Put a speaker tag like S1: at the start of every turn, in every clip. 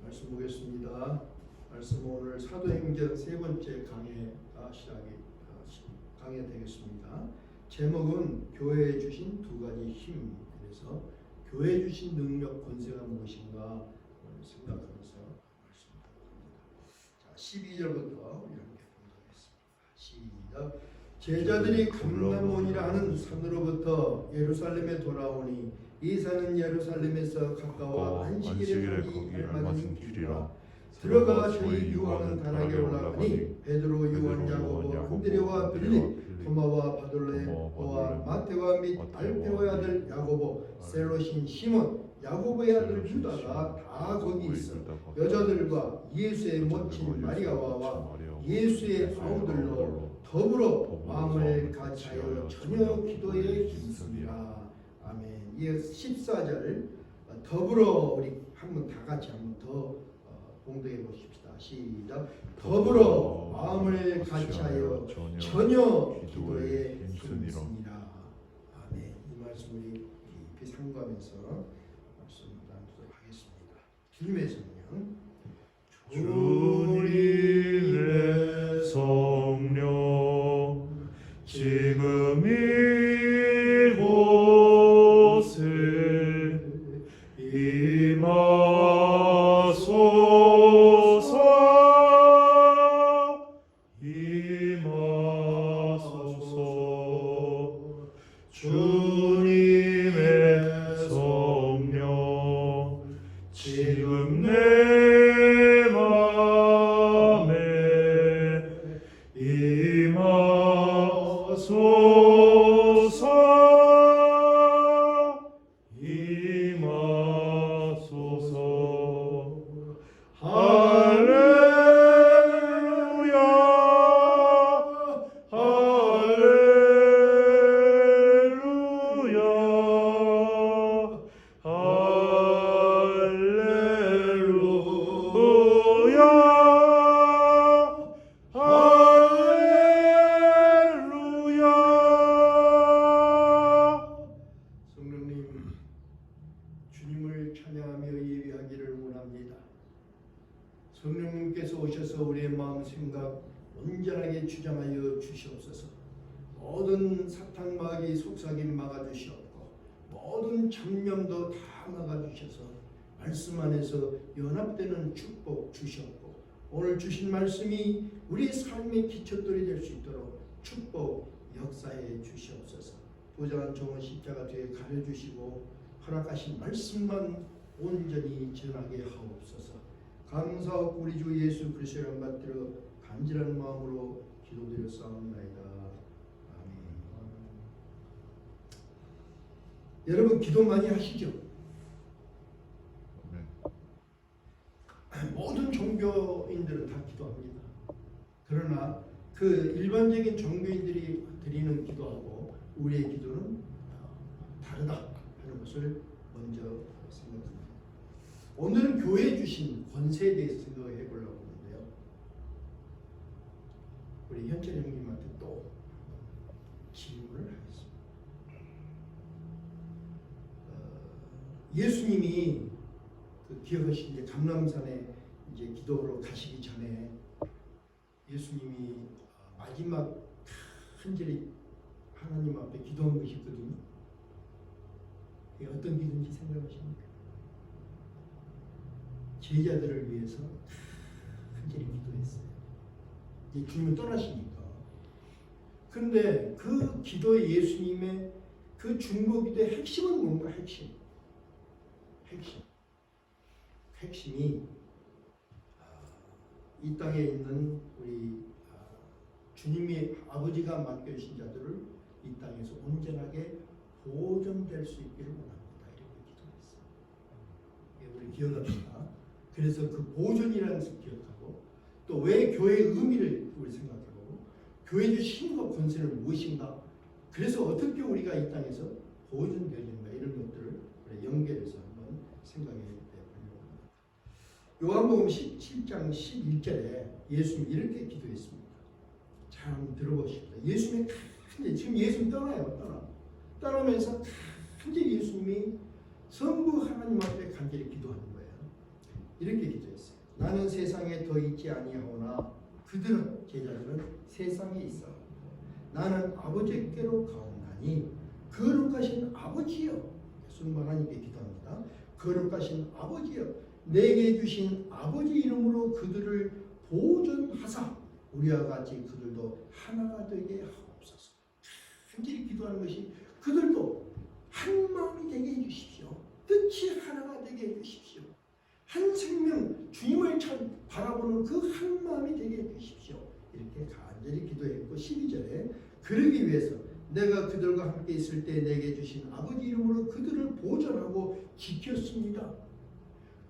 S1: 말씀 보겠습니다. 말씀 오늘 사도행전 세 번째 강해 되겠습니다. 제목은 교회에 주신 두 가지 힘. 그래서 교회에 주신 능력 권세가 무엇인가 생각하면서 말씀 드립니다. 자, 12절부터 이렇게 공부하겠습니다. 시작. 제자들이 감람원이라 하는 산으로부터 예루살렘에 돌아오니 이 산은 예루살렘에서 가까워 안식일에 가기 알맞은 길이라. 들어가 저희 유하는 단락에 올라가니 베드로, 요한, 야고보, 안드레와 빌립, 도마와 바돌로와 마테와 및 알페오의 아들 야고보, 셀롯인 시몬, 야고보의 아들 유다가 다 거기 있어 여자들과 예수의 모친 마리아와 예수의 아우들로 더불어 마음을 같이하여 전혀 기도에 힘쓰니라. 아멘. 이어서 14절 더불어 우리 한번 다 같이 한번 더 공동해 보십시다. 시작. 더불어 마음을 같이하여 전혀 기도에 힘쓰니라. 아멘. 이 말씀 우리 깊이 상고하면서 말씀 나누도록 하겠습니다. 주님의 성령,
S2: 주님의 성령 지금 이곳에 임하소서. 주님의 성령 지금 내 맘에 임하소서. 할렐루야 할렐루야 할렐루야 할렐루야.
S1: 성령님, 주님을 찬양하며 예배하기를 원합니다. 성령님께서 오셔서 우리의 마음 생각 온전하게 주장하여 주시옵소서. 모든 사탄 마귀 속삭임 막아주시옵고 모든 잡념도 다 막아주셔서 말씀 안에서 연합되는 축복 주시옵고 오늘 주신 말씀이 우리 삶의 기초돌이 될 수 있도록 축복 역사해 주시옵소서. 부정한 종은 십자가 뒤에 가려주시고 허락하신 말씀만 온전히 전하게 하옵소서. 감사하고 우리 주 예수 그리스도의 이름 받들어 간절한 마음으로 기도드렸사옵나이다. 아멘. 여러분 기도 많이 하시죠? 모든 종교인들은 다 기도합니다. 그러나 그 일반적인 종교인들이 드리는 기도하고 우리의 기도는 다르다 하는 것을 먼저 생각합니다. 오늘은 교회에 주신 권세에 대해서 생각해 보려고 하는데요. 우리 현철 형님한테 또 질문을 하겠습니다. 예수님이 기억하시는 이제 감람산에 이제 기도로 가시기 전에 예수님이 마지막 한절이 하나님 앞에 기도한 것이 있거든요. 이게 어떤 기도인지 생각하십니까? 제자들을 위해서 한절이 기도했어요. 이제 주님은 떠나시니까. 그런데 그 기도의 예수님의 그 중보 기도의 핵심은 뭔가? 핵심이 이 땅에 있는 우리 주님이 아버지가 맡겨주신 자들을 이 땅에서 온전하게 보존될 수 있기를 원합니다. 이렇게 기도했어요. 우리 기억합시다. 그래서 그 보존이라는 것을 기억하고 또 왜 교회의 의미를 우리 생각하고 교회의 힘과 권세는 무엇인가, 그래서 어떻게 우리가 이 땅에서 보존되는가, 이런 것들을 연결해서 한번 생각해 보려고 합니다. 요한복음 17장 11절에 예수님이 이렇게 기도했습니다. 잘 한번 들어보십시오. 예수님이 지금 예수님 떠나면서 간절히 예수님이 전부 하나님 앞에 간절히 기도하는 거예요. 이렇게 기도했어요. 나는 세상에 더 있지 아니하오나 그들은 제자들은 세상에 있어. 나는 아버지께로 가오나니 거룩하신 아버지여. 예수님 하나님께 기도합니다. 거룩하신 아버지여, 내게 주신 아버지 이름으로 그들을 보존하사 우리와 같이 그들도 하나가 되게 하옵소서. 간절히 기도하는 것이 그들도 한 마음이 되게 해주십시오. 뜻이 하나가 되게 해주십시오. 한 생명 주님을 바라보는 그 한 마음이 되게 해주십시오. 이렇게 간절히 기도했고 12절에 그러기 위해서 내가 그들과 함께 있을 때 내게 주신 아버지 이름으로 그들을 보존하고 지켰습니다.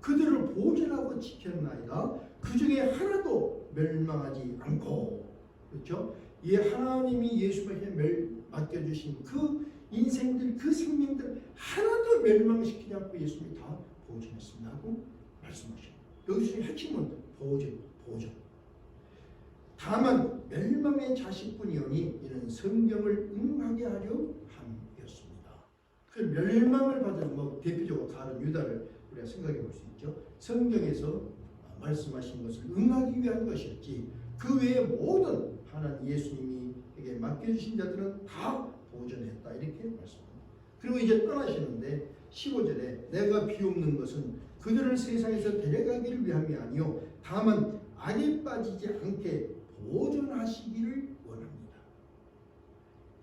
S1: 그들을 보존하고 지켰나이다. 그 중에 하나도 멸망하지 않고, 그렇죠? 이 하나님이 예수에게 맡겨주신 그 인생들, 그 생명들 하나도 멸망시키지 않고 예수님이 다 보존했습니다 하고 말씀하셔요. 여기서 핵심은 보존. 다만 멸망의 자식뿐이오니 이는 성경을 응하게 하려 함이었습니다. 그 멸망을 받은 대표적으로 다른 유다를 우리가 생각해 볼 수 있죠. 성경에서 말씀하신 것을 응하기 위한 것이었지 그 외에 모든 하나님 예수님에게 맡겨주신 자들은 다 보존했다 이렇게 말씀합니다. 그리고 이제 떠나시는데 15절에 내가 비옵는 것은 그들을 세상에서 데려가기를 위함이 아니요 다만 악에 빠지지 않게 보존하시기를 원합니다.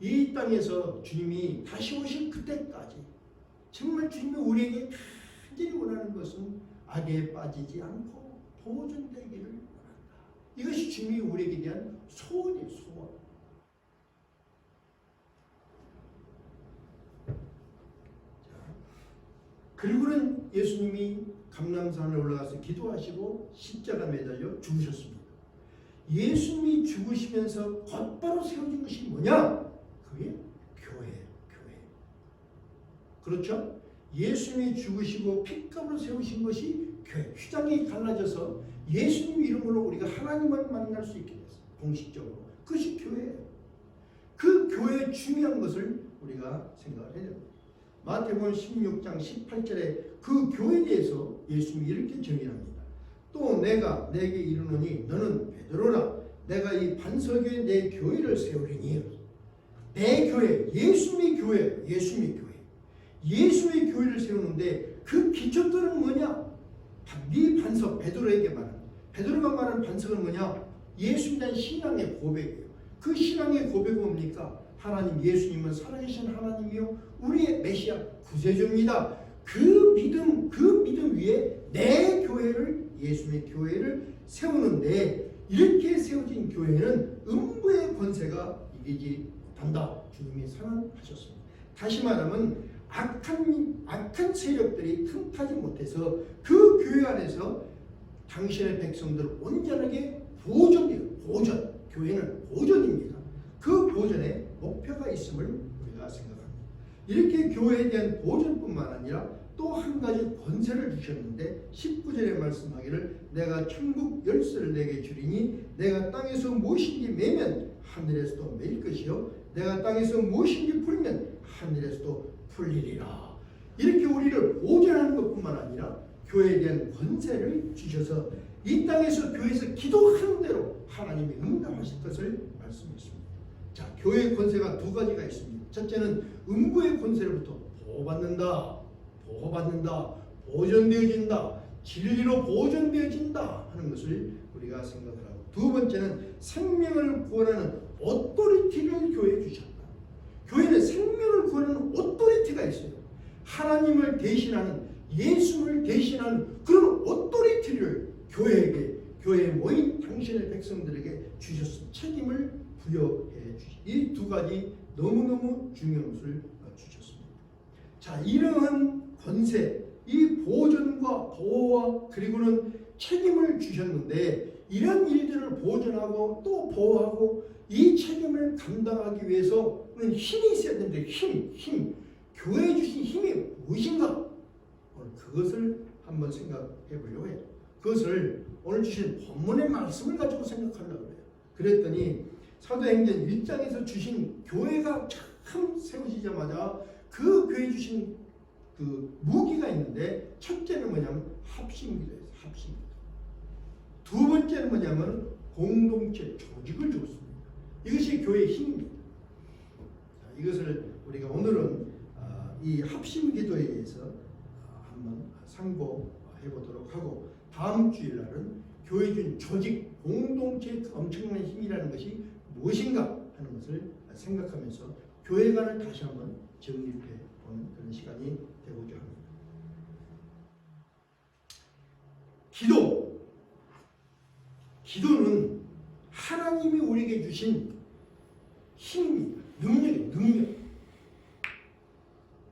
S1: 이 땅에서 주님이 다시 오실 그때까지 정말 주님이 우리에게 간절히 원하는 것은 악에 빠지지 않고 보존되기를 원한다. 이것이 주님이 우리에게 대한 소원이에요. 소원. 그리고는 예수님이 감람산에 올라가서 기도하시고 십자가 매달려 죽으셨습니다. 예수님이 죽으시면서 곧바로 세워진 것이 뭐냐? 그게 교회예요. 교회. 그렇죠? 예수님이 죽으시고 핏값으로 세우신 것이 교회. 휘장이 갈라져서 예수님 이름으로 우리가 하나님을 만날 수 있게 됐어요. 공식적으로. 그것이 교회예요. 그 교회의 중요한 것을 우리가 생각을 해야 됩니다. 마태복음 16장 18절에 그 교회에 대해서 예수님이 이렇게 정의합니다. 또 내가 내게 이르노니 너는 베드로라. 내가 이 반석 위에 내 교회를 세우리니. 내 교회, 예수님의 교회, 예수님의 교회. 예수님의 교회를 세우는데 그 기초들은 뭐냐? 네 반석, 베드로에게 말하는 베드로가 말하는 반석은 뭐냐? 예수님에 대한 신앙의 고백이에요. 그 신앙의 고백은 뭡니까? 하나님 예수님은 살아계신 하나님이요 우리의 메시아 구세주입니다. 그 믿음 위에 내 교회를 예수님의 교회를 세우는데 이렇게 세워진 교회는 음부의 권세가 이기지 못한다. 주님이 선언하셨습니다. 다시 말하면 악한 세력들이 틈타지 못해서 그 교회 안에서 당신의 백성들을 온전하게 보존해요. 보존. 교회는 보존입니다. 그 보존에 목표가 있음을 우리가 생각합니다. 이렇게 교회에 대한 보존뿐만 아니라 또 한 가지 권세를 주셨는데 19절에 말씀하기를 내가 천국 열쇠를 내게 주리니 내가 땅에서 무엇인지 매면 하늘에서도 매일 것이요 내가 땅에서 무엇인지 풀면 하늘에서도 풀리리라. 이렇게 우리를 보존하는 것뿐만 아니라 교회에 대한 권세를 주셔서 이 땅에서 교회에서 기도하는 대로 하나님이 응답하실 것을 말씀했습니다. 자, 교회의 권세가 두 가지가 있습니다. 첫째는 음부의 권세로부터 보호받는다, 보존되어진다, 진리로 보존되어진다 하는 것을 우리가 생각을 하고, 두 번째는 생명을 구원하는 오토리티를 교회에 주셨다. 교회는 생명을 구원하는 오토리티가 있어요. 하나님을 대신하는, 예수를 대신하는 그런 오토리티를 교회에게, 교회에 모인 당신의 백성들에게 주셨습니다. 책임을 부여해 주시. 이 두 가지 너무너무 중요한 것을 주셨습니다. 자, 이러한 권세, 이 보존과 보호와 그리고는 책임을 주셨는데 이런 일들을 보존하고 또 보호하고 이 책임을 감당하기 위해서는 힘이 있어야 되는데 힘. 교회에 주신 힘이 무엇인가? 오늘 그것을 한번 생각해 보려고 해요. 그것을 오늘 주신 본문의 말씀을 가지고 생각하려고 해요. 그랬더니 사도행전 1장에서 주신 교회가 처음 세우시자마자 그 교회 주신 그 무기가 있는데 첫째는 뭐냐면 합심기도예요. 합심이다. 두 번째는 뭐냐면 공동체 조직을 줬습니다. 이것이 교회의 힘입니다. 자, 이것을 우리가 오늘은 이 합심 기도에 대해서 한번 상고해 보도록 하고, 다음 주일날은 교회 준 조직 공동체의 그 엄청난 힘이라는 것이 무엇인가 하는 것을 생각하면서 교회관을 다시 한번 정립해 보는 그런 시간이 되고자 합니다. 기도는 하나님이 우리에게 주신 힘입니다. 능력.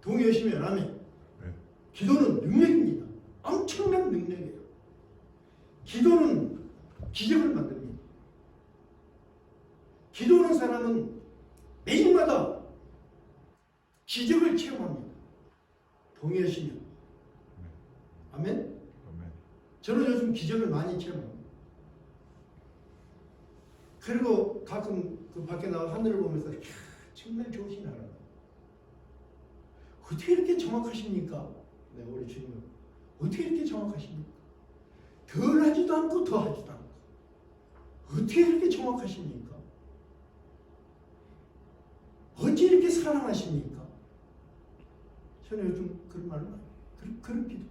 S1: 동의하시면 아멘.
S2: 네.
S1: 기도는 능력입니다. 엄청난 능력이에요. 기도는 기적을 만듭니다. 기도하는 사람은 매일마다 기적을 체험합니다. 동의하시면 아멘.
S2: 아멘.
S1: 저는 요즘 기적을 많이 체험합니다. 그리고 가끔 그 밖에 나와 하늘을 보면서 정말 좋으신 하나님, 어떻게 이렇게 정확하십니까? 네, 우리 주님 어떻게 이렇게 정확하십니까? 덜 하지도 않고 더 하지도 않고 어떻게 이렇게 정확하십니까? 어찌 이렇게 사랑하십니까? 저는 요즘 그런 말을 많이 해요. 그런 기도를 해요.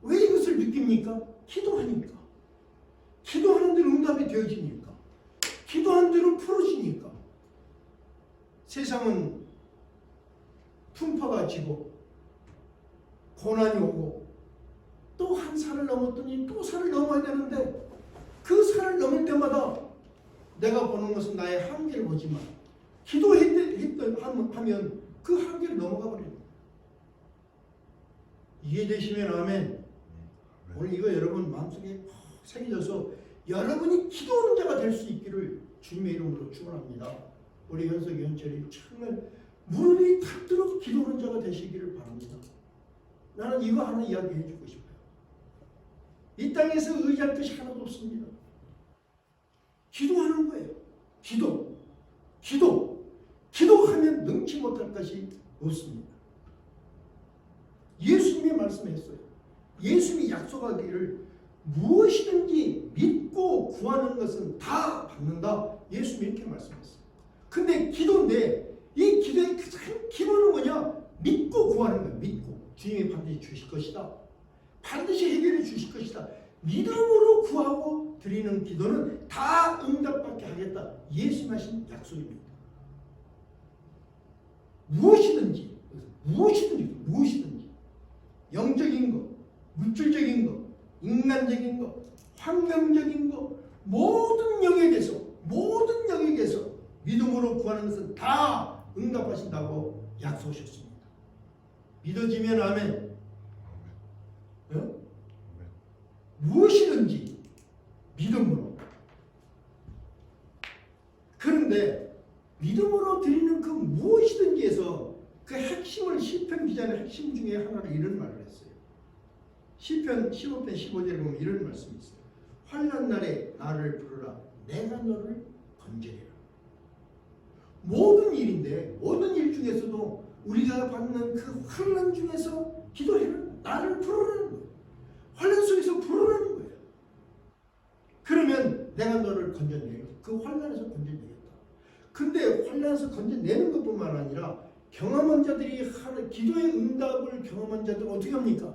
S1: 왜 이것을 느낍니까? 기도하니까. 기도하는 대로 응답이 되어지니까. 기도하는 대로 풀어지니까. 세상은 풍파가 지고 고난이 오고 또 한 산을 넘었더니 또 산을 넘어야 되는데, 그 산을 넘을 때마다 내가 보는 것은 나의 한계를 보지만 기도하면 그 한계를 넘어가 버립니다. 이해되시면 아멘. 오늘 이거 여러분 마음속에 푹 새겨져서 여러분이 기도하는 자가 될 수 있기를 주님의 이름으로 축원합니다. 우리 현석 현철이 정말 무릎이 탁 기도하는 자가 되시기를 바랍니다. 나는 이거 하나 이야기해 주고 싶어요. 이 땅에서 의지할 것이 하나도 없습니다. 기도하는 거예요. 기도하면 능치 못할 것이 없습니다. 예수님이 말씀했어요. 예수님이 약속하기를 무엇이든지 믿고 구하는 것은 다 받는다. 예수님이 이렇게 말씀했어요. 근데 기도인데 이 기도의 가장 기본은 뭐냐? 믿고 구하는 거예요. 믿고. 주님이 반드시 주실 것이다. 반드시 해결해 주실 것이다. 믿음으로 구하고 드리는 기도는 다 응답받게 하겠다. 예수님 하신 약속입니다. 무엇이든지 영적인 것, 물질적인 것, 인간적인 것, 환경적인 것, 모든 영역에서 믿음으로 구하는 것은 다 응답하신다고 약속하셨습니다. 믿어지면 아멘. 어? 무엇이든지 믿음으로. 그런데 믿음으로 드리는 그 무엇이든지에서 그 핵심을, 시편 기자는 핵심 중에 하나로 이런 말을 했어요. 시편 15편 15절에 보면 이런 말씀이 있어요. 환난 날에 나를 부르라, 내가 너를 건지리라. 모든 일인데, 모든 일 중에서도 우리가 받는 그 환난 중에서 기도해라, 나를 부르라는 거예요. 환난 속에서 부르라는 거예요. 그러면 내가 너를 건져내겠다. 그 환난에서 건져내겠다. 근데 환난에서 건져내는 것뿐만 아니라 경험한 자들이 기도의 응답을 경험한 자들은 어떻게 합니까?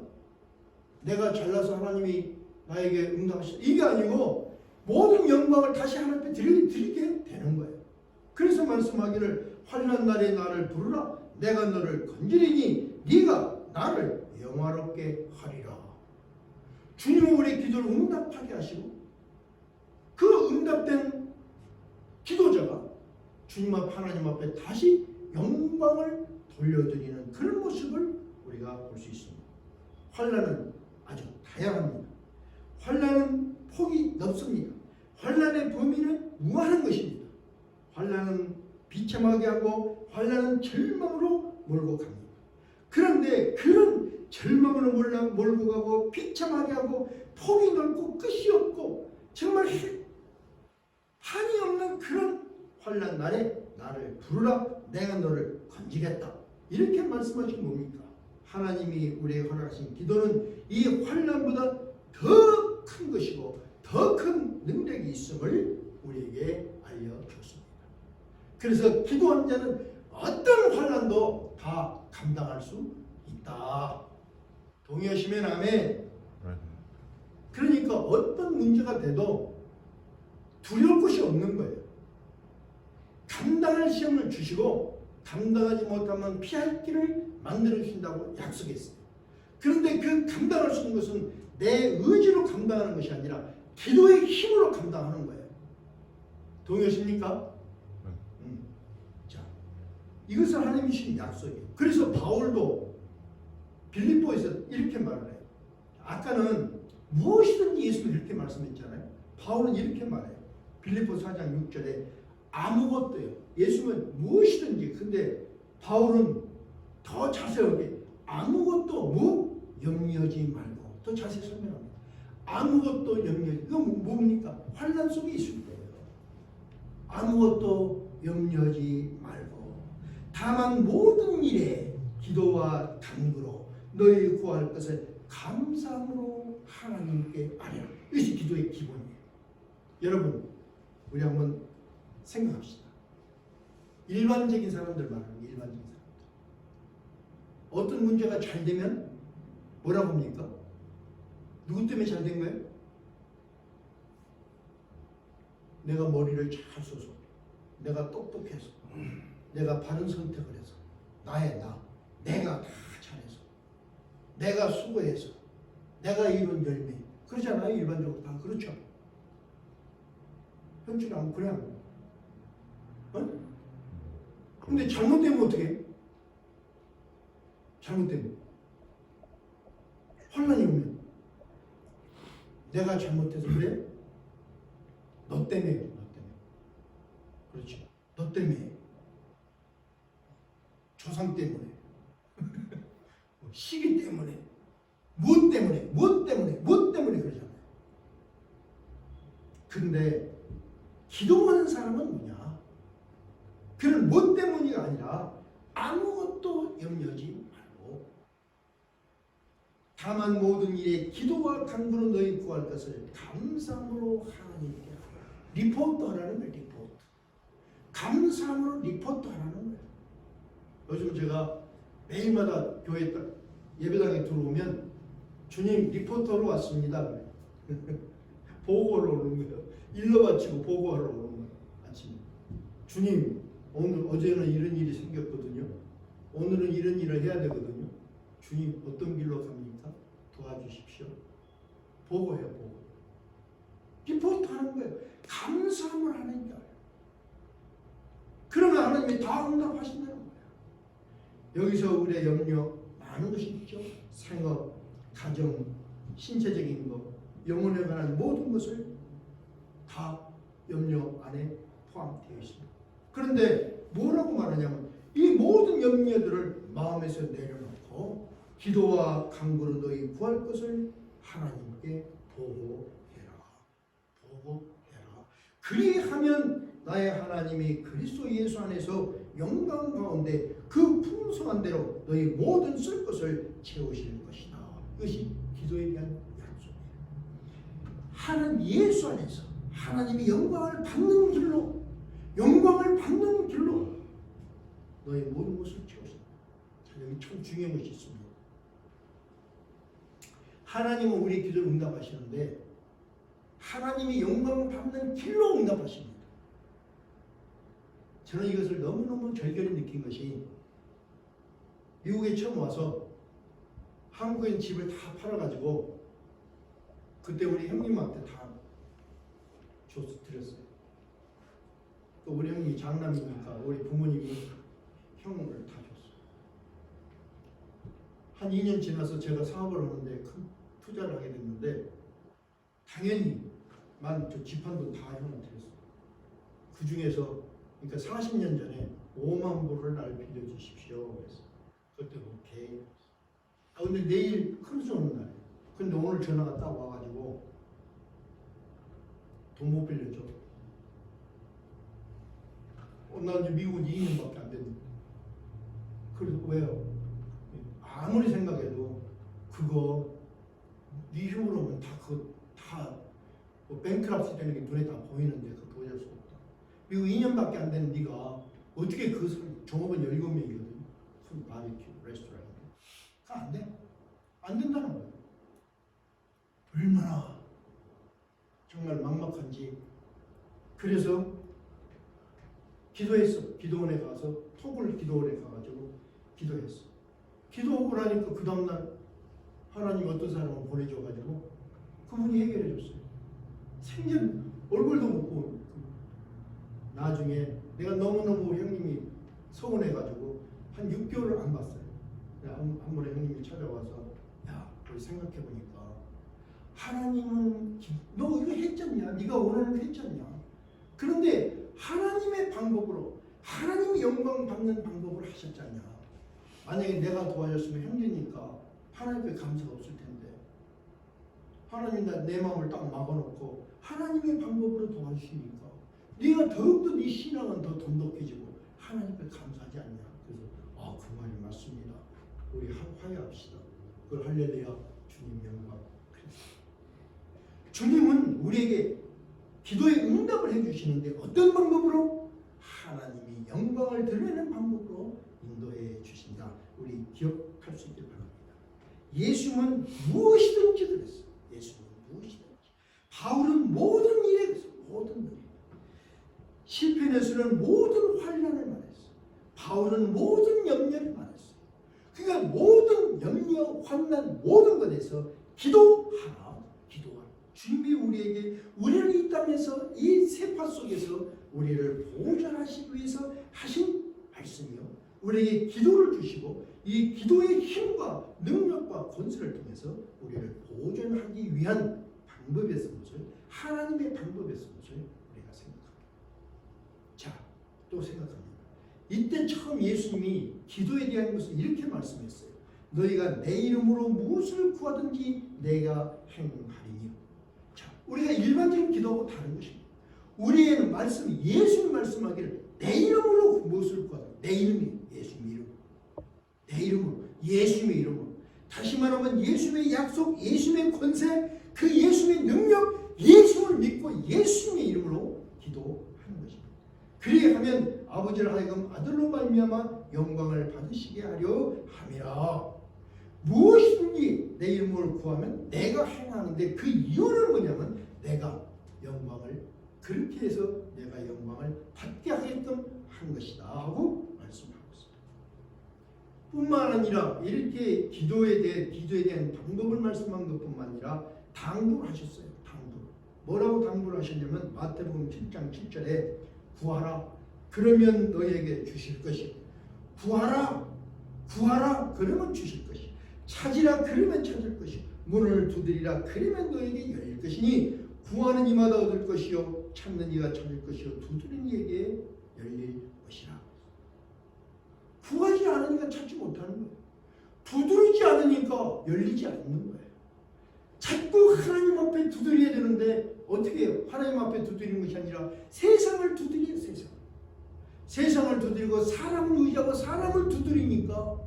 S1: 내가 잘나서 하나님이 나에게 응답하시다. 이게 아니고 모든 영광을 다시 하나님 앞에 드리게 되는 거예요. 그래서 말씀하기를 환난 날에 나를 부르라, 내가 너를 건지리니 네가 나를 영화롭게 하리라. 주님은 우리의 기도를 응답하게 하시고 그 응답된 기도자가 주님 앞 하나님 앞에 다시 영광을 돌려드리는 그런 모습을 우리가 볼 수 있습니다. 환난은 아주 다양합니다. 환난은 폭이 넓습니다. 환난의 범위는 무한한 것입니다. 환난은 비참하게 하고 환난은 절망으로 몰고 갑니다. 그런데 그런 절망으로 몰고 가고 비참하게 하고 폭이 넓고 끝이 없고 정말 한이 없는 그런 환난 날에 나를 부르라, 내가 너를 건지겠다. 이렇게 말씀하신 뭡니까? 하나님이 우리에게 허락하신 기도는 이 환난보다 더 큰 것이고 더 큰 능력이 있음을 우리에게 알려줬습니다. 그래서 기도하는 자는 어떤 환난도 다 감당할 수 있다. 동의하시면 아멘. 그러니까 어떤 문제가 돼도 두려울 것이 없는 거예요. 감당할 시험을 주시고 감당하지 못하면 피할 길을 만들어 주신다고 약속했어요. 그런데 그 감당할 수 있는 것은 내 의지로 감당하는 것이 아니라 기도의 힘으로 감당하는 거예요. 동의하십니까? 자, 이것은 하나님이 주신 약속이에요. 그래서 바울도 빌립보에서 이렇게 말을 해요. 아까는 무엇이든지 예수님이 그렇게 말씀했잖아요. 바울은 이렇게 말해요. 빌립보 4장 6절에 아무것도요. 예수님은 무엇이든지. 근데 바울은 더 자세하게 아무것도 염려하지 말고 더 자세히 설명합니다. 아무것도 염려하지. 이거 뭡니까? 환난 속에 있을 거예요. 아무것도 염려하지 말고 다만 모든 일에 기도와 간구로 너희 구할 것을 감사함으로 하나님께 아뢰라. 이것이 기도의 기본이에요. 여러분, 우리 한번 생각합시다. 일반적인 사람들 말하는 일반적인 사람들. 어떤 문제가 잘 되면 뭐라고 합니까? 누구 때문에 잘 된 거예요? 내가 머리를 잘 써서, 내가 똑똑해서, 내가 바른 선택을 해서, 내가 다 잘해서, 내가 수고해서, 내가 이룬 열매. 그러잖아요. 일반적으로 다 그렇죠. 현실은 그냥. 근데 잘못되면 어떻게 해? 잘못되면 환난이 오면 내가 잘못해서 그래? 너 때문에. 그렇지. 너 때문에. 조상 때문에. 시기 때문에. 무엇 때문에 그러잖아요. 근데 기도하는 사람은 뭐냐? 그는 무엇 때문이가 아니라 아무것도 염려하지 말고 다만 모든 일에 기도와 간구로 너희 구할 것을 감사함으로 하나님께 하라. 리포트 하라는 거예요. 리포트. 감사함으로 리포트 하라는 거예요. 요즘 제가 매일마다 교회 예배당에 들어오면 주님 리포터로 왔습니다. 보고하러 오는 거예요. 일러 바치고 보고하러 오는 거예요. 아침에. 주님, 어제는 이런 일이 생겼거든요. 오늘은 이런 일을 해야 되거든요. 주님, 어떤 길로 갑니까? 도와주십시오. 보고해요, 보고. 리포트 하는 거예요. 감사함을 하는 거예요. 그러면 하나님이 다 응답하신다는 거예요. 여기서 우리의 염려 많은 것이 있죠. 생업, 가정, 신체적인 것, 영혼에 관한 모든 것을 다 염려 안에 포함되어 있습니다. 그런데 뭐라고 말하냐면 이 모든 염려들을 마음에서 내려놓고 기도와 간구로 너희 구할 것을 하나님께 보고해라. 그리하면 나의 하나님이 그리스도 예수 안에서 영광 가운데 그 풍성한 대로 너희 모든 쓸 것을 채우실 것이다. 이것이 기도에 대한 약속이에요. 하나님 예수 안에서 하나님이 영광을 받는 길로 너희 모든 것을 채우신다. 여기 참 중요한 것이 있습니다. 하나님은 우리 기도를 응답하시는데 하나님이 영광을 받는 길로 응답하십니다. 저는 이것을 너무너무 절절히 느낀 것이 미국에 처음 와서 한국인 집을 다 팔아가지고 그때 우리 형님한테 다 드렸어요. 또 우리 형이 장남이니까 우리 부모님이 형을 다 줬어요. 한 2년 지나서 제가 사업을 하는데 큰 투자를 하게 됐는데 당연히 저 집한 돈 다 형한테 드렸어요. 그 중에서 그러니까 40년 전에 5만 불을 날 빌려주십시오. 그래서 그때 오케이. 근데 내일 크루즈 오는 날. 근데 오늘 전화가 딱 와가지고 돈 못 빌려줘. 나 이제 미국은 2년밖에 안 됐는데. 그래서 왜요? 아무리 생각해도 그거 네 힘으로 하면 뭐 뱅크랍시 되는 게 눈에 다 보이는데 그거 도와줄 수 없다. 그리고 2년밖에 안 되는 네가 어떻게 종업원 17명이거든. 큰 바비큐 레스토랑인데 그거 안 돼. 안 된다는 거예요. 얼마나 정말 막막한지. 그래서 기도했어. 기도원에 가서 토굴 기도원에 가가지고 기도했어. 기도하고 나니까 그 다음날 하나님 어떤 사람을 보내줘가지고 그분이 해결해줬어요. 생전 얼굴도 못 보고. 나중에 내가 너무너무 형님이 서운해가지고 한 6개월을 안 봤어요. 한 번에 형님이 찾아와서 야, 우리 생각해보니까 하나님은 너 이거 했잖냐? 네가 원하는 거 했잖냐? 그런데 하나님의 방법으로 하나님이 영광 받는 방법을 하셨잖냐? 만약에 내가 도와줬으면 형제니까 하나님 앞에 감사가 없을 텐데 하나님 내 마음을 딱 막아놓고 하나님의 방법으로 도와주시니까 네가 더욱더 네 신앙은 더 돈독해지고 하나님 앞에 감사하지 않냐? 그래서 그 말이 맞습니다. 우리 화해합시다. 그걸 할렐루야. 주님 영광. 주님은 우리에게 기도의 응답을 해주시는데 어떤 방법으로? 하나님이 영광을 드러내는 방법으로 인도해 주신다. 우리 기억할 수 있길 바랍니다. 예수님은 무엇이든지 그랬어. 예수님은 무엇이든지. 바울은 모든 일에 그랬어. 모든 일. 시편에서는 모든 환난을 말했어. 바울은 모든 염려를 말했어. 그러니까 모든 염려, 환난, 모든 것에서 기도하라. 기도하라. 주님이 우리를 이 땅에서 이 세파 속에서 우리를 보존하시기 위해서 하신 말씀이요. 우리에게 기도를 주시고 이 기도의 힘과 능력과 권세를 통해서 우리를 보존하기 위한 방법이었던 것을 하나님의 방법이었던 것을 우리가 생각합니다. 자, 또 생각합니다. 이때 처음 예수님이 기도에 대한 것을 이렇게 말씀했어요. 너희가 내 이름으로 무엇을 구하든지 내가 행하리니. 자, 우리가 일반적인 기도하고 다른 것입니다. 우리에는 예수님 말씀하기를 내 이름으로 무엇을 구하든 내 이름이 예수님의 이름. 내 이름으로 예수님의 이름으로. 다시 말하면 예수님의 약속, 예수님의 권세, 그 예수님의 능력, 예수를 믿고 예수님의 이름으로 기도하는 것입니다. 그리하면 아버지를 하여금 아들로 말미암아 영광을 받으시게 하려 함이라. 무엇이든지 내 이름으로 구하면 내가 행하는데 그 이유는 뭐냐면 내가 영광을 그렇게 해서 내가 영광을 받게 하게끔 한 것이다 하고 말씀하고 있습니다. 뿐만 아니라 이렇게 기도에 대한 방법을 말씀한 것뿐만 아니라 당부를 하셨어요. 뭐라고 당부를 하셨냐면 마태복음 7장 7절에 구하라 그러면 너에게 주실 것이, 구하라 그러면 주실 것이, 찾으라 그러면 찾을 것이, 문을 두드리라 그러면 너에게 열릴 것이니 구하는 이마다 얻을 것이요 찾는 이가 찾을 것이요 두드리는 이에게 열릴 것이라. 구하지 않으니까 찾지 못하는 거예요. 두드리지 않으니까 열리지 않는 거예요. 자꾸 하나님 앞에 두드려야 되는데 어떻게 해요? 하나님 앞에 두드리는 것이 아니라 세상을 두드려요. 세상을 두드리고 사람을 의지하고 사람을 두드리니까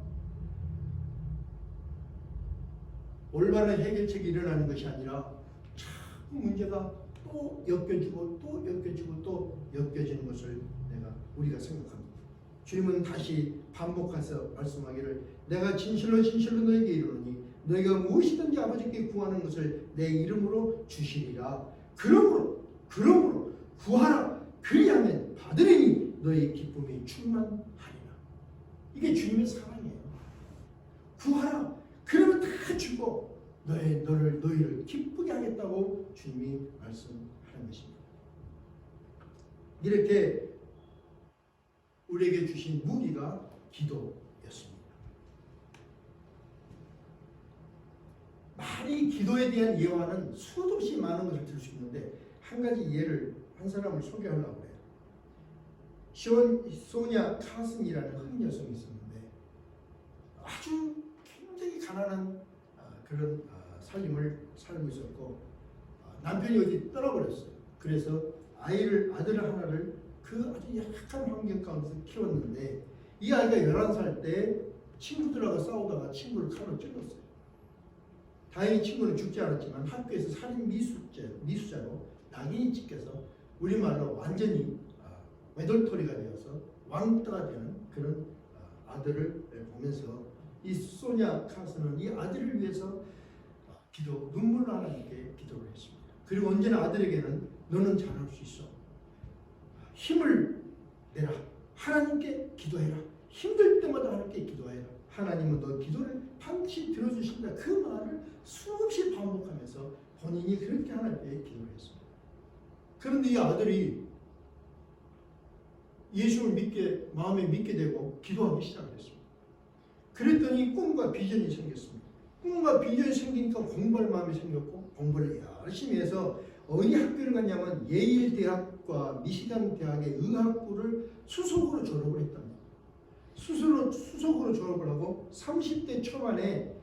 S1: 올바른 해결책이 일어나는 것이 아니라 자꾸 문제가 또 엮여지고 또 엮여지는 것을 우리가 생각합니다. 주님은 다시 반복해서 말씀하기를 내가 진실로 너에게 이르노니 너희가 무엇이든지 아버지께 구하는 것을 내 이름으로 주시리라. 그러므로 구하라. 그리하면 받으리니 너희 기쁨이 충만하리라. 이게 주님의 사랑이에요. 구하라. 그러면 다 주고 너희를 기쁘게 하겠다고 주님이 말씀하는 것입니다. 이렇게 우리에게 주신 무기가 기도였습니다. 많이 기도에 대한 예화는 수도 없이 많은 것을 들 수 있는데 한 가지 예를 한 사람을 소개하려고 해요. 소냐 카슨이라는 한 여성이 있었는데 아주 굉장히 가난한 그런 삶을 살고 있었고 남편이 어디 떠나버렸어요. 그래서 아들 하나를 그 아주 약한 환경 가운데서 키웠는데 이 아이가 11살 때 친구들하고 싸우다가 친구를 칼로 찔렀어요. 다행히 친구는 죽지 않았지만 학교에서 살인 미수자로 낙인이 찍혀서 우리말로 완전히 외돌토리가 되어서 왕따가 되는 그런 아들을 보면서 이 소냐 카스는 이 아들을 위해서 눈물로 하나님께 기도를 했습니다. 그리고 언제나 아들에게는 너는 잘할 수 있어. 힘을 내라. 하나님께 기도해라. 힘들 때마다 하나님께 기도해라. 하나님은 너 기도를 반드시 들어주신다. 그 말을 수없이 반복하면서 본인이 그렇게 하나님께 기도를 했습니다. 그런데 이 아들이 예수를 마음에 믿게 되고 기도하기 시작했습니다. 그랬더니 꿈과 비전이 생겼습니다. 꿈과 비전이 생기니까 공부할 마음이 생겼고 공부를 열심히 해서 어디 학교를 갔냐면 예일 대학과 미시간 대학의 의학부를 수석으로 졸업을 했답니다. 수석으로 졸업을 하고 30대 초반에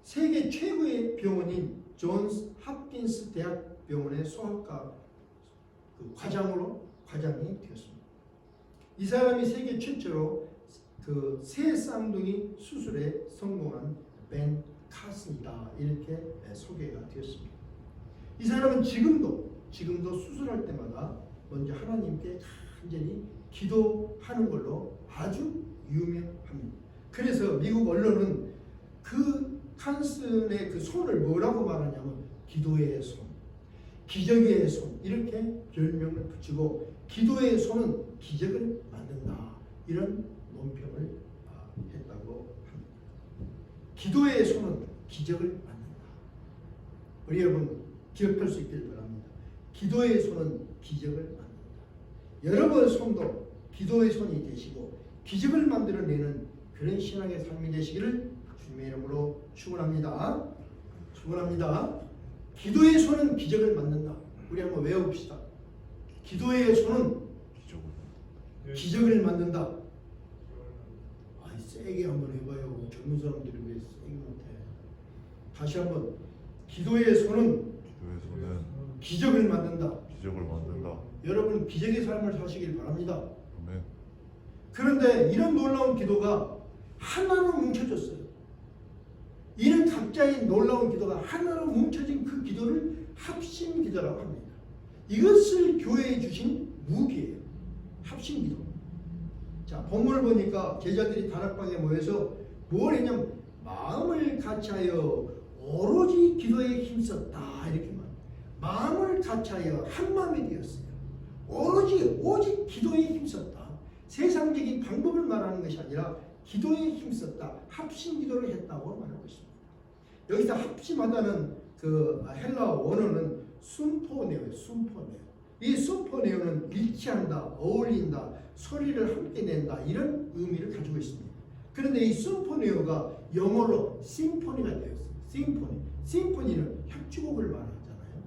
S1: 세계 최고의 병원인 존스 홉킨스 대학 병원의 소아과 과장이 되었습니다. 이 사람이 세계 최초로 그 새 쌍둥이 수술에 성공한 벤 카스이다 이렇게 소개가 되었습니다. 이 사람은 지금도 수술할 때마다 먼저 하나님께 간절히 기도하는 걸로 아주 유명합니다. 그래서 미국 언론은 그 칸슨의 그 손을 뭐라고 말하냐면 기도의 손, 기적의 손 이렇게 별명을 붙이고 기도의 손은 기적을 만든다 이런 논평을 했다고 합니다. 기도의 손은 기적을 만든다. 우리 여러분 기억할 수 있기를 바랍니다. 기도의 손은 기적을 만든다. 여러분 손도 기도의 손이 되시고 기적을 만들어내는 그런 신앙의 삶이 되시기를 주님의 이름으로 축원합니다. 축원합니다. 기도의 손은 기적을 만든다. 우리 한번 외워봅시다. 기도의 손은 기적을 만든다. 세게 한번 해봐요. 젊은 사람들이 왜 세게 못해? 다시 한번. 기도의 손은 기적을 만든다. 여러분 기적의 삶을 사시길 바랍니다.
S2: 아멘.
S1: 그런데 이런 놀라운 기도가 하나로 뭉쳐졌어요. 이런 각자의 놀라운 기도가 하나로 뭉쳐진 그 기도를 합심 기도라고 합니다. 이것을 교회에 주신 무기예요. 합심 기도. 자, 본문을 보니까 제자들이 다락방에 모여서 뭘 했냐면 마음을 같이하여 오로지 기도에 힘썼다 이렇게 말. 마음을 같이하여 한 마음이 되었어요. 오직 기도에 힘썼다. 세상적인 방법을 말하는 것이 아니라 기도에 힘썼다. 합심 기도를 했다고 말하고 있습니다. 여기서 합심하다는 그 헬라 원어는 순포네오예요. 순포네오. 이 순포네오는 일치한다, 어울린다, 소리를 함께 낸다 이런 의미를 가지고 있습니다. 그런데 이 심포니어가 영어로 심포니가 되었어요. 심포니는 협주곡을 말하잖아요.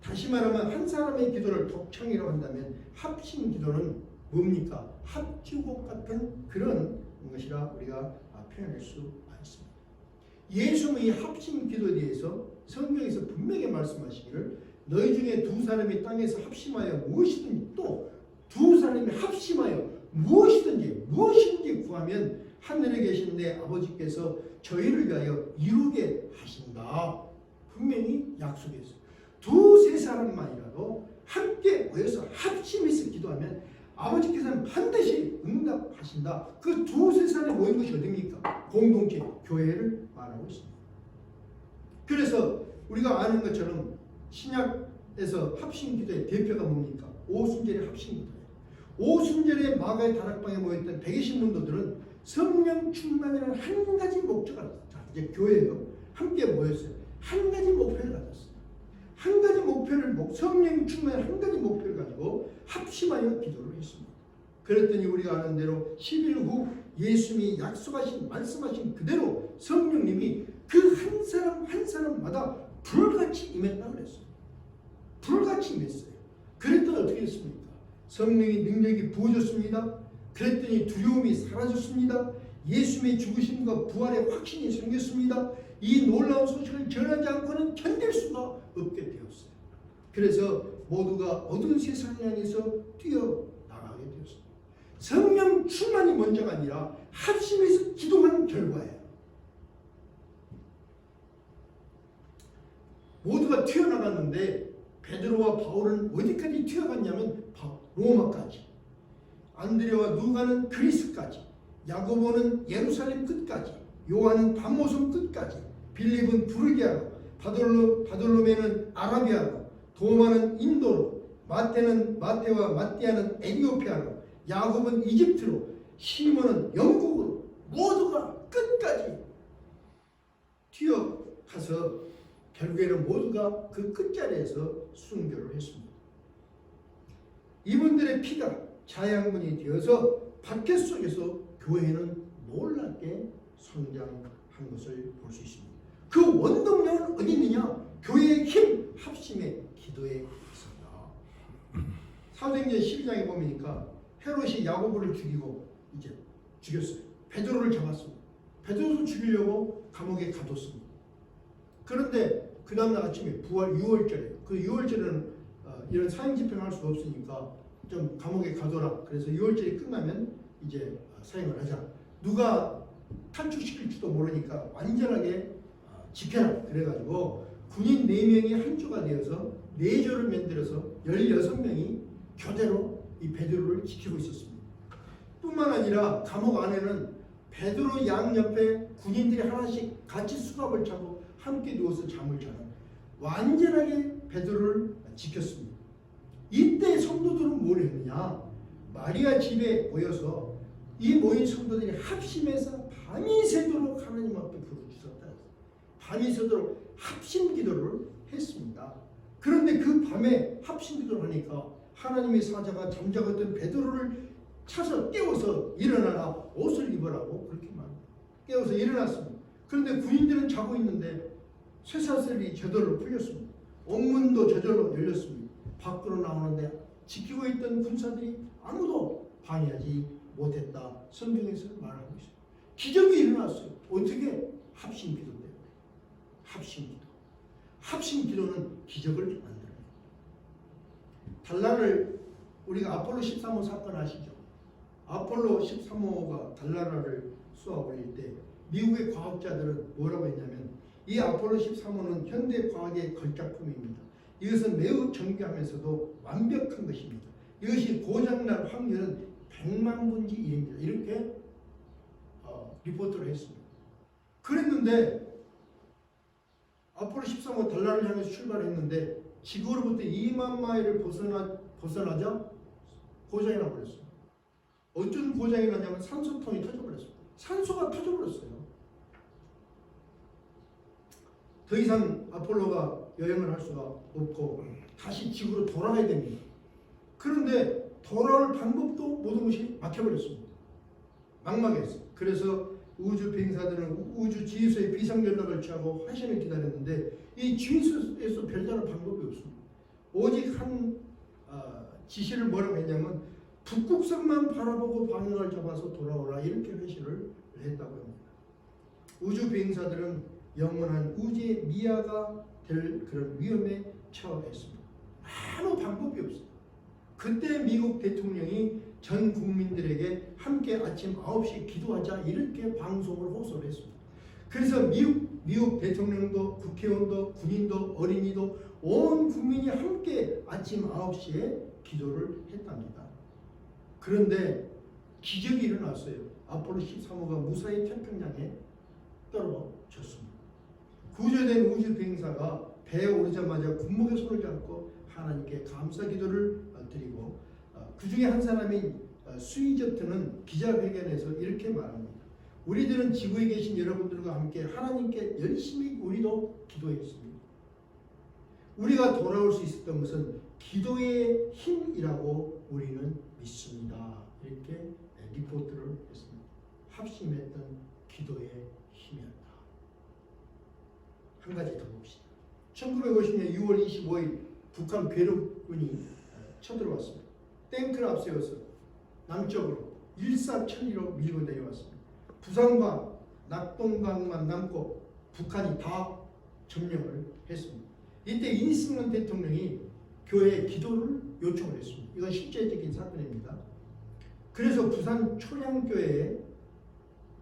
S1: 다시 말하면 한 사람의 기도를 독창이라고 한다면 합심 기도는 뭡니까? 합주곡 같은 그런 것이라 우리가 표현할 수 있습니다. 예수는 이 합심 기도에 대해서 성경에서 분명히 말씀하시기를 너희 중에 두 사람이 땅에서 합심하여 무엇이든지 또 두 사람이 합심하여 무엇이든지 구하면 하늘에 계신 내 아버지께서 저희를 위하여 이루게 하신다. 분명히 약속했어요. 두세 사람만이라도 함께 모여서 합심해서 기도하면 아버지께서는 반드시 응답하신다. 그 두세 사람이 모인 것이 어디입니까? 공동체, 교회를 말하고 있습니다. 그래서 우리가 아는 것처럼 신약에서 합심 기도의 대표가 뭡니까? 오순절의 합심 기도예요. 오순절에 마가의 다락방에 모였던 120문도들은 성령 충만이라는 한 가지 목적을 가졌어요. 이제 교회예요. 함께 모였어요. 한 가지 목표를 가졌어요. 한 가지 목표를 성령 충만의 한 가지 목표를 가지고 합심하여 기도를 했습니다. 그랬더니 우리가 아는 대로 10일 후 예수님이 말씀하신 그대로 성령님이 그 한 사람 한 사람마다 불같이 임했다고 그랬어요. 불같이 임했어요. 그랬더니 어떻게 했습니까? 성령의 능력이 부어졌습니다. 그랬더니 두려움이 사라졌습니다. 예수님의 죽으심과 부활의 확신이 생겼습니다. 이 놀라운 소식을 전하지 않고는 견딜 수가 없게 되었어요. 그래서 모두가 어두운 세상을 향해서 뛰어나가게 되었습니다. 성령 충만이 먼저가 아니라 합심해서 기도하는 결과예요. 모두가 튀어나갔는데 베드로와 바울은 어디까지 튀어갔냐면 로마까지, 안드레와 누가는 그리스까지, 야고보는 예루살렘 끝까지, 요한은 밤모섬 끝까지, 빌립은 부르기아로, 바돌로메는 아라비아로, 도마는 인도로, 마태와 마띠아는 에티오피아로, 야곱은 이집트로, 시몬은 영국으로, 모두가 끝까지 튀어가서 결국에는 모두가 그 끝자리에서 순교를 했습니다. 이분들의 피가 자양분이 되어서 박해 속에서 교회는 놀랍게 성장한 것을 볼 수 있습니다. 그 원동력은 어디 있느냐? 교회의 힘, 합심의 기도에 있습니다. 사도행전 12장에 보니까 헤롯이 야고보를 죽이고 이제 죽였어요. 베드로를 잡았습니다. 베드로를 죽이려고 감옥에 가뒀습니다. 그런데 그 다음날 아침에 부활 6월절이에요. 그 6월절에는 이런 사형 집행을 할 수가 없으니까 좀 감옥에 가둬라. 그래서 6월절이 끝나면 이제 사형을 하자. 누가 탈출시킬지도 모르니까 완전하게 지켜라. 그래가지고 군인 4명이 한 조가 되어서 4조를 만들어서 16명이 교대로 이 베드로를 지키고 있었습니다. 뿐만 아니라 감옥 안에는 베드로 양옆에 군인들이 하나씩 같이 수갑을 차고 함께 누워서 잠을 자는, 완전하게 베드로를 지켰습니다. 이때 성도들은 뭘 했느냐? 마리아 집에 모여서 이 모인 성도들이 합심해서 밤이 새도록 하나님 앞에 부르짖었다. 밤이 새도록 합심 기도를 했습니다. 그런데 그 밤에 합심 기도를 하니까 하나님의 사자가 잠자고 있던 베드로를 차서 깨워서 일어나라, 옷을 입으라고 그렇게 말합니다. 깨워서 일어났습니다. 그런데 군인들은 자고 있는데 쇠사슬이 저절로 풀렸습니다. 옥문도 저절로 열렸습니다. 밖으로 나오는데 지키고 있던 군사들이 아무도 방해하지 못했다. 성경에서 말하고 있어요. 기적이 일어났어요. 어떻게? 합심 기도 때문에. 합심 기도. 합심 기도는 기적을 만들어요. 달나라를 우리가 아폴로 13호 사건 아시죠? 아폴로 13호가 달나라를 쏘아 올릴 때 미국의 과학자들은 뭐라고 했냐면, 이 아폴로 13호는 현대 과학의 걸작품입니다. 이것은 매우 정교하면서도 완벽한 것입니다. 이것이 고장날 확률은 100만 분의 1입니다. 이렇게 리포트를 했습니다. 그랬는데 아폴로 13호 달나라를 향해서 출발했는데 지구로부터 2만 마일을 벗어나자 고장이 나버렸어요. 어떤 고장이 나냐면 산소통이 터져버렸어요. 산소가 터져버렸어요. 더 이상 아폴로가 여행을 할 수가 없고 다시 지구로 돌아가야 됩니다. 그런데 돌아올 방법도 모든 것이 막혀버렸습니다. 막막했어요. 그래서 우주 비행사들은 우주 지휘소에 비상 연락을 취하고 화신을 기다렸는데 이 지휘소에서 별다른 방법이 없습니다. 오직 한 지시를 뭐라고 했냐면 북극성만 바라보고 방향을 잡아서 돌아오라, 이렇게 회신을 했다고 합니다. 우주 비행사들은 영원한 우주의 미아가 될 그런 위험에 처했습니다. 아무 방법이 없어요. 그때 미국 대통령이 전 국민들에게 함께 아침 9시에 기도하자, 이렇게 방송을 호소를 했습니다. 그래서 미국 대통령도 국회의원도 군인도 어린이도 온 국민이 함께 아침 9시에 기도를 했답니다. 그런데 기적이 일어났어요. 아폴로 13호가 무사히 태평양에 떨어졌습니다. 구조된 우주 비행사가 배에 오르자마자 군목에 손을 잡고 하나님께 감사 기도를 드리고, 그 중에 한 사람인 스위저트는 기자회견에서 이렇게 말합니다. 우리들은 지구에 계신 여러분들과 함께 하나님께 열심히 우리도 기도했습니다. 우리가 돌아올 수 있었던 것은 기도의 힘이라고 우리는 믿습니다. 이렇게 리포트를 했습니다. 합심했던 기도의 힘이었다. 한 가지 더 봅시다. 1950년 6월 25일 북한 괴뢰군이 쳐들어왔습니다. 탱크를 앞세워서 남쪽으로 일사천리로 밀고 내려왔습니다. 부산과 낙동강만 남고 북한이 다 점령을 했습니다. 이때 이승만 대통령이 교회에 기도를 요청을 했습니다. 이건 실제적인 사건입니다. 그래서 부산 초량교회에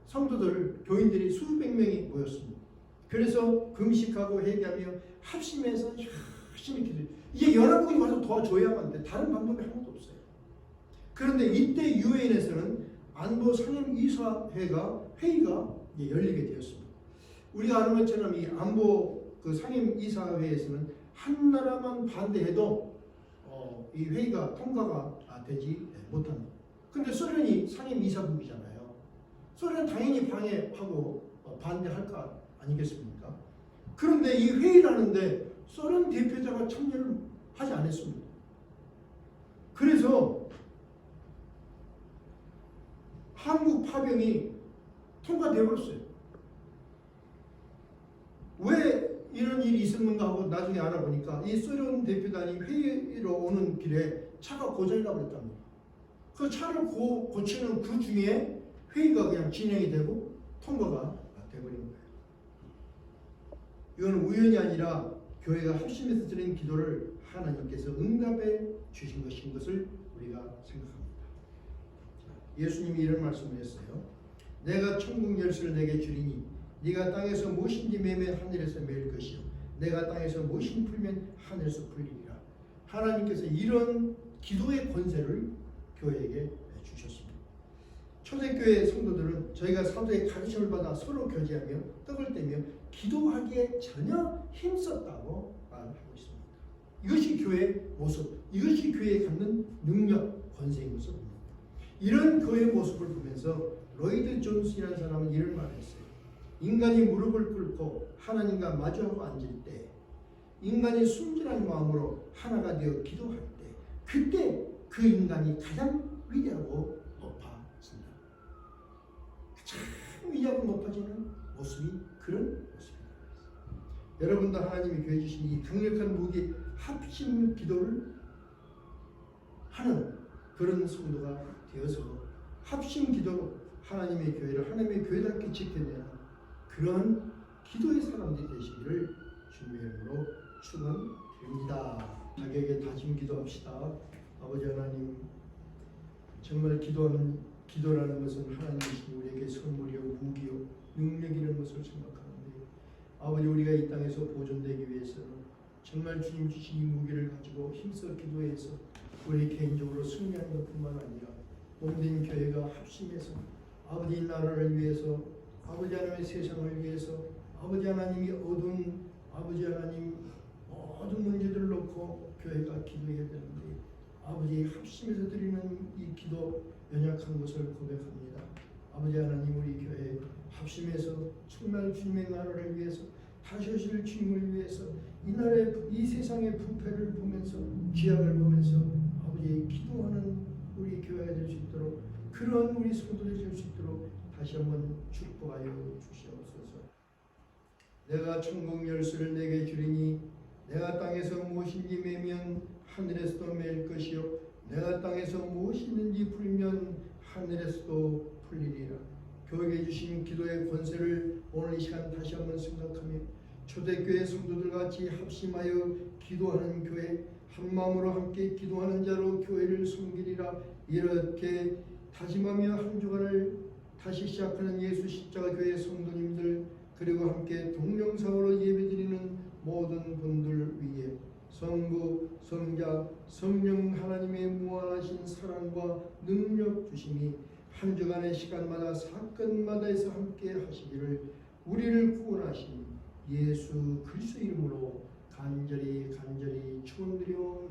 S1: 성도들, 교인들이 수백 명이 모였습니다. 그래서 금식하고 회개하며 합심해서 열심히 기도해요. 이제 연합국이 와서 도와줘야만 돼. 다른 방법이 하나도 없어요. 그런데 이때 유엔에서는 안보 상임이사회가 열리게 되었습니다. 우리가 아는 것처럼 이 안보 그 상임이사회에서는 한 나라만 반대해도 이 회의가 통과가 되지 못합니다. 그런데 소련이 상임이사국이잖아요. 소련은 당연히 방해하고 반대할 거 아니겠습니까? 그런데 이 회의를 하는데 소련 대표자가 참여를 하지 않았습니다. 그래서 한국 파병이 통과되어 버렸어요. 왜 이런 일이 있었는가 하고 나중에 알아보니까 이 소련 대표단이 회의로 오는 길에 차가 고장이 나버렸답니다. 그 차를 고치는 그 중에 회의가 그냥 진행이 되고 통과가 되어버린 거예요. 이건 우연이 아니라 교회가 합심해서 드린 기도를 하나님께서 응답해 주신 것인 것을 우리가 생각합니다. 예수님이 이런 말씀을 했어요. 내가 천국 열쇠를 내게 주리니 네가 땅에서 무엇인지 매면 하늘에서 매일 것이요 내가 땅에서 무엇인지 풀면 하늘에서 풀리리라. 하나님께서 이런 기도의 권세를 교회에게 주셨습니다. 초대교회 성도들은 저희가 사도의 가르침을 받아 서로 교제하며 떡을 떼며 기도하기에 전혀 힘썼다고 말하고 있습니다. 이것이 교회의 모습, 이것이 교회에 갖는 능력, 권세인 것을 봅니다. 이런 교회의 모습을 보면서 로이드 존스라는 사람은 이런 말을 했어요. 인간이 무릎을 꿇고 하나님과 마주하고 앉을 때, 인간이 순진한 마음으로 하나가 되어 기도할 때, 그때 그 인간이 가장 위대하고 높아진다. 참 위대하고 높아지는 모습이 그런 모습입니다. 여러분도 하나님이 교회 주신 이 강력한 무기 합심 기도를 하는 그런 성도가 되어서 합심 기도로 하나님의 교회를 하나님의 교회답게 지켜내는 그런 기도의 사람들이 되시기를 주님의 이름으로 축원드립니다. 자격에 다짐 기도합시다. 아버지 하나님, 정말 기도라는 것은 하나님이신 우리에게 선물이요 무기요 능력이라는 것을 생각하는데, 아버지 우리가 이 땅에서 보존되기 위해서는 정말 주님 주신 이 무기를 가지고 힘써 기도해서 우리 개인적으로 승리하는 것뿐만 아니라 몸된 교회가 합심해서 아버지 나라를 위해서, 아버지 하나님의 세상을 위해서, 아버지 하나님이 얻은 아버지 하나님 모든 문제들을 놓고 교회가 기도해야 되는데, 아버지 합심해서 드리는 이 기도 연약한 것을 고백합니다. 아버지 하나님, 우리 교회 합심해서 정말 주님의 나라를 위해서, 다시 오실 주님을 위해서, 이 나라의 이 세상의 부패를 보면서, 죄악을 보면서 아버지 기도하는 우리 교회가 될 수 있도록, 그런 우리 성도들이 될 수 있도록 다시 한번 축복하여 주시옵소서. 내가 천국 열쇠를 내게 주리니 내가 땅에서 무엇인지 매면 하늘에서도 맬 것이요 내가 땅에서 무엇이든지 풀면 하늘에서도 풀리리라. 교회에 주신 기도의 권세를 오늘 이 시간 다시 한번 생각하며 초대교회 성도들 같이 합심하여 기도하는 교회, 한 마음으로 함께 기도하는 자로 교회를 섬기리라. 이렇게 다짐하며 한 주간을 다시 시작하는 예수 십자가 교회 성도님들, 그리고 함께 동영상으로 예배드리는 모든 분들 위해 성부, 성자, 성령 하나님의 무한하신 사랑과 능력 주심이 한 주간의 시간마다 사건마다에서 함께 하시기를 우리를 구원하신 예수 그리스도 이름으로 간절히 축원드리옵나이다.